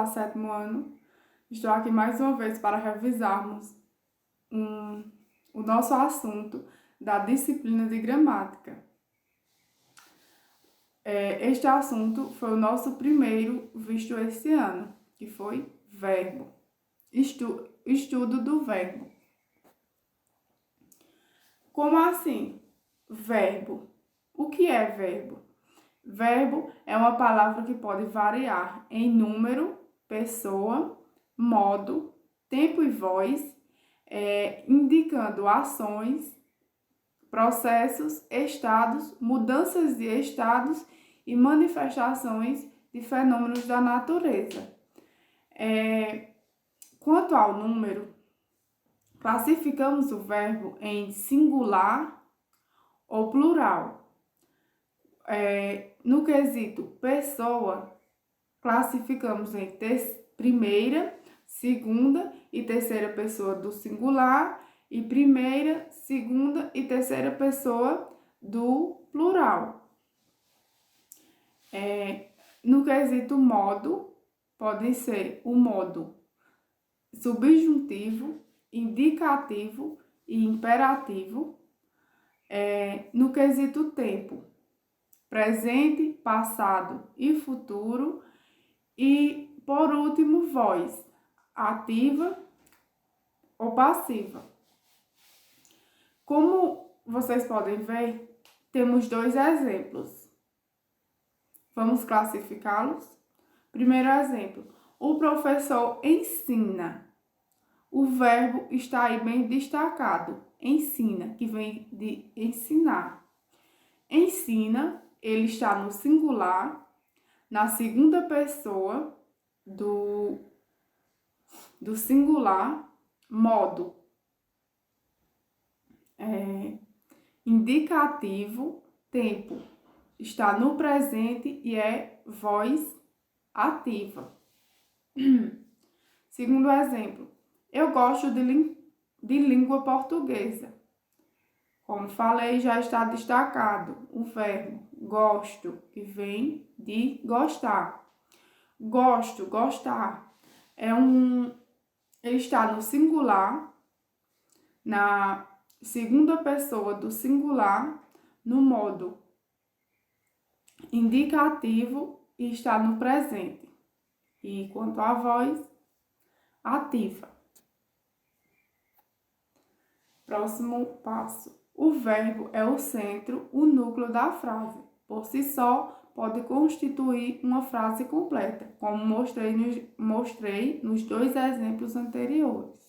Olá, sétimo ano. Estou aqui mais uma vez para revisarmos o nosso assunto da disciplina de gramática. Este assunto foi o nosso primeiro visto esse ano, que foi verbo. Estudo do verbo. Como assim? Verbo. O que é verbo? Verbo é uma palavra que pode variar em número, pessoa, modo, tempo e voz, indicando ações, processos, estados, mudanças de estados e manifestações de fenômenos da natureza. Quanto ao número, classificamos o verbo em singular ou plural. No quesito pessoa, classificamos em primeira, segunda e terceira pessoa do singular e primeira, segunda e terceira pessoa do plural. No quesito modo, pode ser o modo subjuntivo, indicativo e imperativo. No quesito tempo, presente, passado e futuro. E, por último, voz, ativa ou passiva. Como vocês podem ver, temos dois exemplos. Vamos classificá-los? Primeiro exemplo, o professor ensina. O verbo está aí bem destacado, ensina, que vem de ensinar. Ensina, ele está no singular, na segunda pessoa do singular, modo. Indicativo, tempo, está no presente e é voz ativa. Segundo exemplo, eu gosto de língua portuguesa. Como falei, já está destacado o verbo gosto, que vem de gostar. Gosto, gostar, ele está no singular, na segunda pessoa do singular, no modo indicativo e está no presente. E quanto à voz, ativa. Próximo passo. O verbo é o centro, o núcleo da frase. Por si só, pode constituir uma frase completa, como mostrei nos dois exemplos anteriores.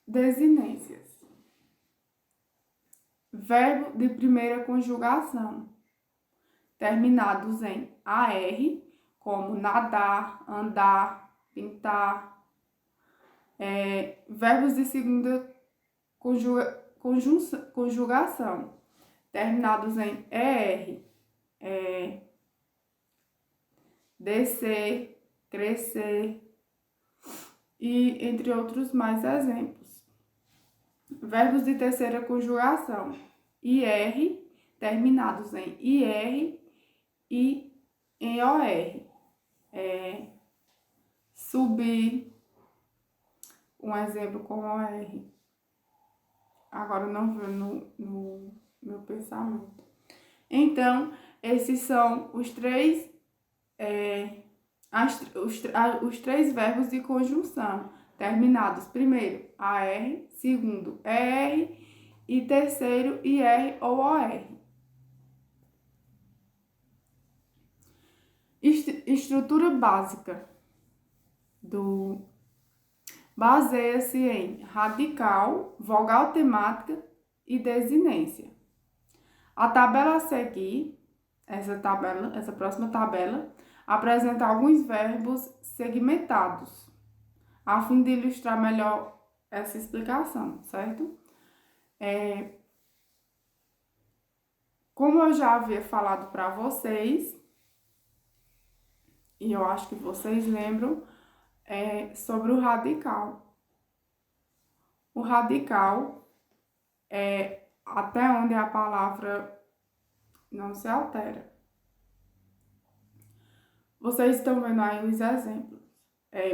Desinências. Verbo de primeira conjugação, terminados em AR, como nadar, andar, pintar. Verbos de segunda conjugação, terminados em ER, descer, crescer, e entre outros mais exemplos. Verbos de terceira conjugação, IR, terminados em IR e em OR. Subir, um exemplo com OR. Agora não veio no meu pensamento. Então, esses são os três verbos de conjunção, terminados primeiro AR, segundo ER e terceiro IR ou OR. Estrutura básica baseia-se em radical, vogal temática e desinência. A tabela a seguir, essa próxima tabela, apresenta alguns verbos segmentados, a fim de ilustrar melhor essa explicação, certo? Como eu já havia falado para vocês, e eu acho que vocês lembram, sobre o radical. O radical é até onde a palavra não se altera. Vocês estão vendo aí os exemplos.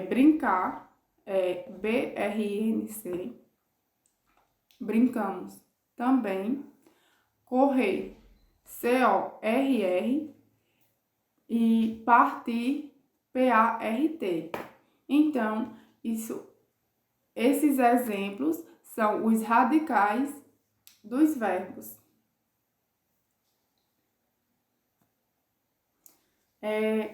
Brincar, BRNC. Brincamos também. Correr, CORR. E partir, PART. Então, esses exemplos são os radicais dos verbos.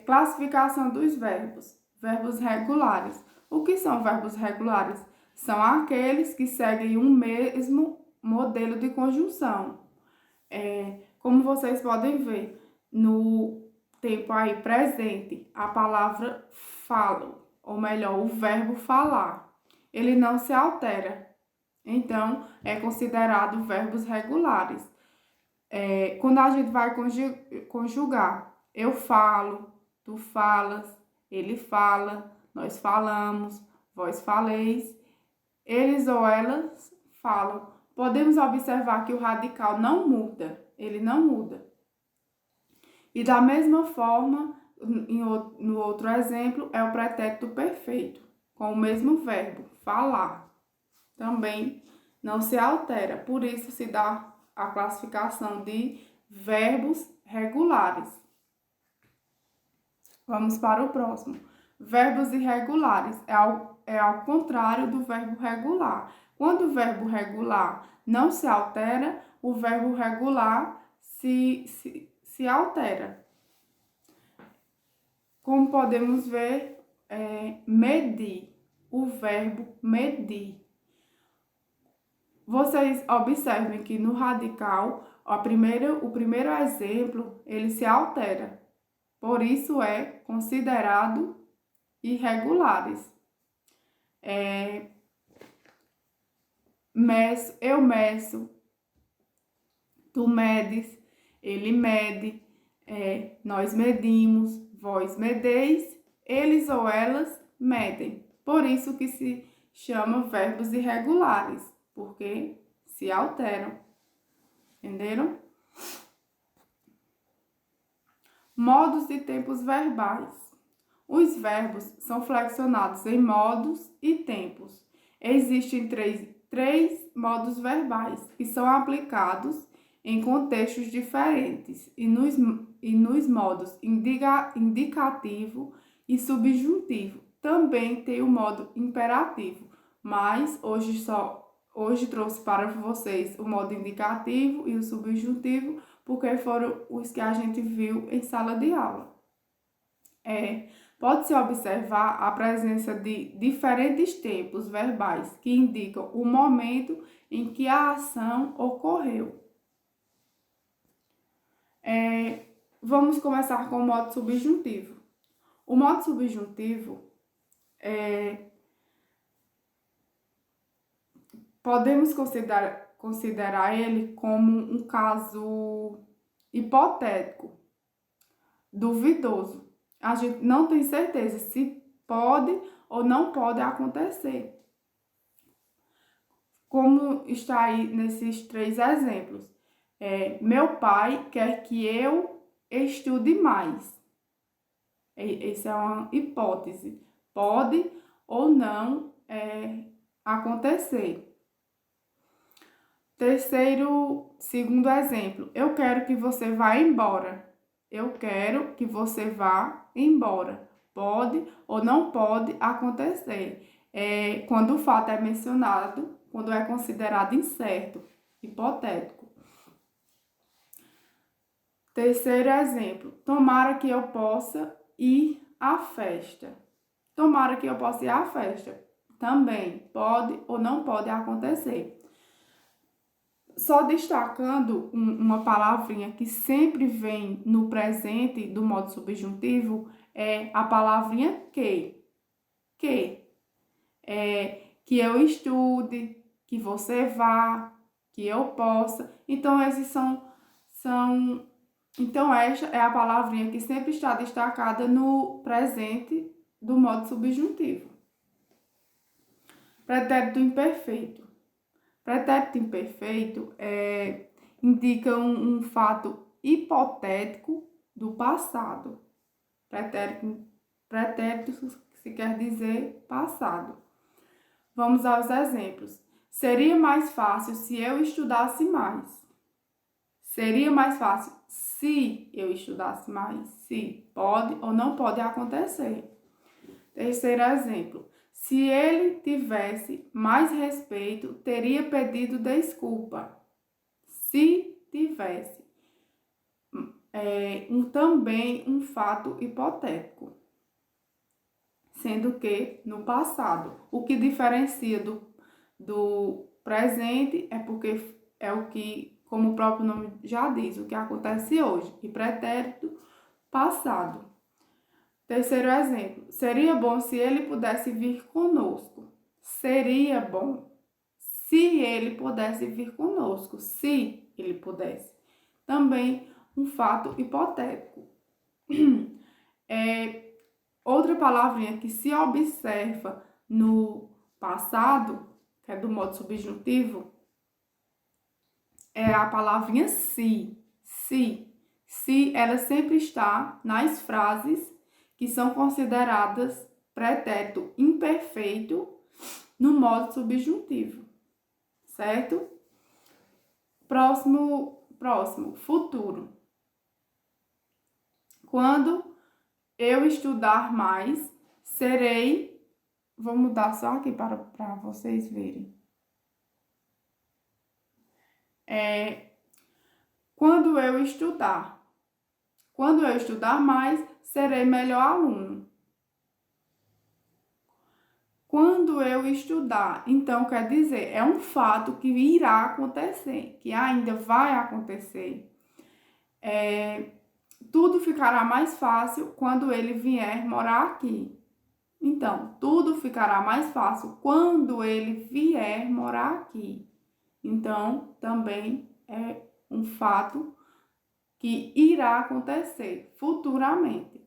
Classificação dos verbos. Verbos regulares. O que são verbos regulares? São aqueles que seguem um mesmo modelo de conjunção. Como vocês podem ver, no tempo aí presente, a palavra falo, ou melhor, o verbo falar, ele não se altera. Então, é considerado verbos regulares. Quando a gente vai conjugar, eu falo, tu falas, ele fala, nós falamos, vós faleis, eles ou elas falam. Podemos observar que o radical não muda, ele não muda. E da mesma forma, no outro exemplo, é o pretérito perfeito, com o mesmo verbo, falar. Também não se altera, por isso se dá a classificação de verbos regulares. Vamos para o próximo. Verbos irregulares é ao contrário do verbo regular. Quando o verbo regular não se altera, o verbo regular se altera. Como podemos ver, medir, o verbo medir. Vocês observem que no radical, o primeiro exemplo, ele se altera. Por isso é considerado irregulares. Eu meço, tu medes, ele mede, nós medimos, vós medeis, eles ou elas medem. Por isso que se chama verbos irregulares, porque se alteram. Entenderam? Modos e tempos verbais. Os verbos são flexionados em modos e tempos. Existem três modos verbais que são aplicados em contextos diferentes e nos modos indicativo e subjuntivo. Também tem o modo imperativo, mas hoje trouxe para vocês o modo indicativo e o subjuntivo, porque foram os que a gente viu em sala de aula. Pode-se observar a presença de diferentes tempos verbais que indicam o momento em que a ação ocorreu. Vamos começar com o modo subjuntivo. O modo subjuntivo podemos considerar ele como um caso hipotético, duvidoso. A gente não tem certeza se pode ou não pode acontecer. Como está aí nesses 3 exemplos. Meu pai quer que eu estude mais. Essa é uma hipótese. Pode ou não acontecer. Segundo exemplo. Eu quero que você vá embora. Eu quero que você vá embora. Pode ou não pode acontecer. Quando o fato é mencionado, quando é considerado incerto, hipotético. Terceiro exemplo. Tomara que eu possa ir à festa. Tomara que eu possa ir à festa. Também pode ou não pode acontecer. Só destacando uma palavrinha que sempre vem no presente do modo subjuntivo é a palavrinha que. Que eu estude, que você vá, que eu possa. Então, Então, esta é a palavrinha que sempre está destacada no presente do modo subjuntivo. Pretérito imperfeito. Pretérito imperfeito indica um fato hipotético do passado. Pretérito se quer dizer passado. Vamos aos exemplos. Seria mais fácil se eu estudasse mais. Seria mais fácil se eu estudasse mais. Se pode ou não pode acontecer. Terceiro exemplo. Se ele tivesse mais respeito, teria pedido desculpa. Se tivesse. Também um fato hipotético. Sendo que no passado. O que diferencia do presente é porque é o que, como o próprio nome já diz, o que acontece hoje. E pretérito, passado. Terceiro exemplo. Seria bom se ele pudesse vir conosco. Seria bom se ele pudesse vir conosco. Se ele pudesse. Também um fato hipotético. Outra palavrinha que se observa no passado, que é do modo subjuntivo, é a palavrinha se. Se. Se, ela sempre está nas frases que são consideradas pretérito imperfeito no modo subjuntivo, certo? Próximo, futuro. Quando eu estudar mais, serei... Vou mudar só aqui para vocês verem. Quando eu estudar mais, serei melhor aluno. Quando eu estudar, então quer dizer, é um fato que irá acontecer, que ainda vai acontecer. Tudo ficará mais fácil quando ele vier morar aqui. Então, tudo ficará mais fácil quando ele vier morar aqui. Então, também é um fato que irá acontecer futuramente.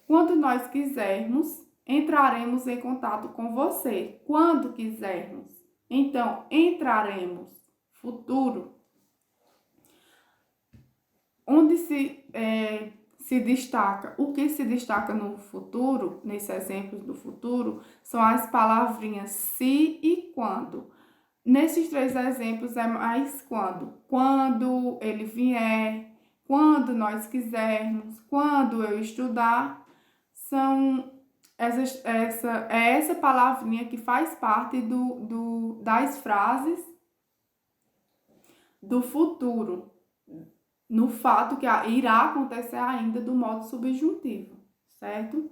Quando nós quisermos, entraremos em contato com você. Quando quisermos. Então, entraremos. Futuro. Onde se destaca, o que se destaca no futuro, nesse exemplo do futuro, são as palavrinhas se e quando. Nesses três exemplos é mais quando. Quando ele vier, quando nós quisermos, quando eu estudar, são essa palavrinha que faz parte das frases do futuro, no fato que irá acontecer ainda do modo subjuntivo, certo?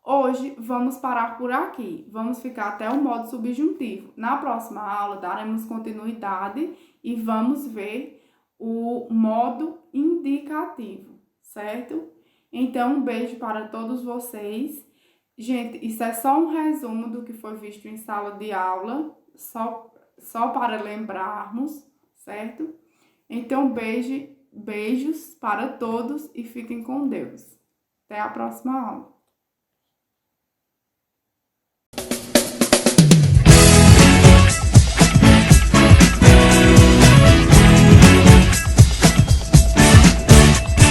Hoje vamos parar por aqui, vamos ficar até o modo subjuntivo. Na próxima aula daremos continuidade e vamos ver o modo indicativo, certo? Então, um beijo para todos vocês. Gente, isso é só um resumo do que foi visto em sala de aula, só para lembrarmos, certo? Então, beijos para todos e fiquem com Deus. Até a próxima aula.